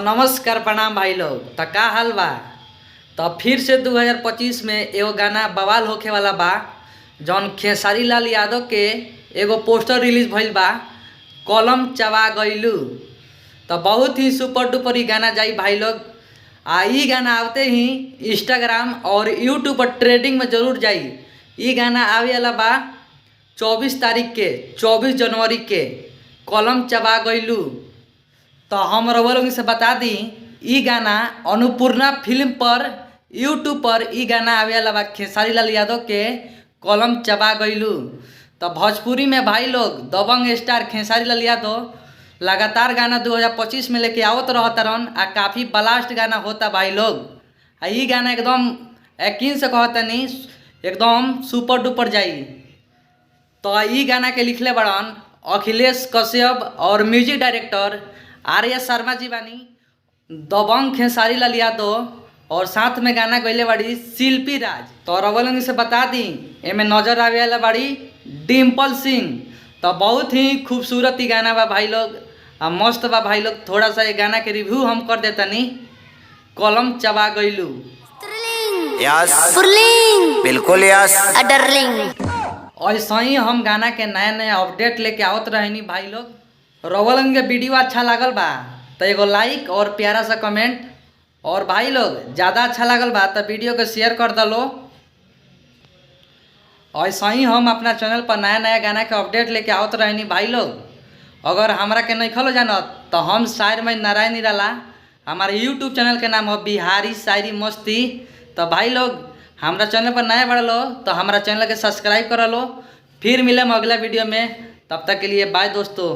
नमस्कार प्रणाम भाई लोग। तो का हाल बा। तो फिर से 2025 में एगो गाना बवाल होखे वाला बा जौन खेसारी लाल यादव के एगो पोस्टर रिलीज भइल बा, कलम चबा गइलू। तो बहुत ही सुपर डुपर ई गाना जाई भाई लोग। ई गाना आवते ही इंस्टाग्राम और यूट्यूब पर ट्रेंडिंग में जरूर जाई। ई गाना आवे वाला बा 24 तारीख के, 24 जनवरी के, कलम चबा गइलू। तो हम रउआ लोगन से बता दी, ई गाना अन्नपूर्णा फिल्म पर यूट्यूब पर ई गाना आवे वाला बा खेसारी लाल यादव के कलम चबा गइलू। तो भोजपुरी में भाई लोग दबंग स्टार खेसारी लाल यादव लगातार गाना 2025 में लेके आवत रहतरन आ काफ़ी ब्लास्ट गाना होता भाई लोग। ई गाना एकदम यकीन से कहतनी एकदम सुपर डुपर जाई। तो ई गाना के लिखले बड़न अखिलेश कश्यप और म्यूजिक डायरेक्टर आर्या शर्मा जी बानी, दबंग खेसारी लाल यादव और साथ में गाना गइले बाड़ी शिल्पी राज। तो रवल से बता दी एमे नजर आवे वाला बाड़ी डिम्पल सिंह। तो बहुत ही खूबसूरत ही गाना बा भाई लोग, मस्त बा भाई लोग। थोड़ा सा ये गाना के रिव्यू हम कर देतनी। कलम चबा गइलू। यस बिल्कुल यस डार्लिंग। ऐसा ही हम गाना के नया नया अपडेट लेके आवत रहनी भाई लोग। रवलन के वीडियो अच्छा लागल बा तो एगो लाइक और प्यारा सा कमेंट, और भाई लोग ज़्यादा अच्छा लागल बा तो वीडियो को शेयर कर दलो। ऐसा ही हम अपना चैनल पर नया नया गाना के अपडेट लेके आवत रहनी भाई लोग। अगर हमरा के नहीं खलो जानत तो हम शायर में नारायण निराला, हमारे यूट्यूब चैनल के नाम है बिहारी शायरी मस्ती। तो भाई लोग हमारा चैनल पर नया बढ़ लो तो हमारा चैनल के सब्सक्राइब कर लो। फिर मिले अगला वीडियो में, तब तक के लिए बाय दोस्तों।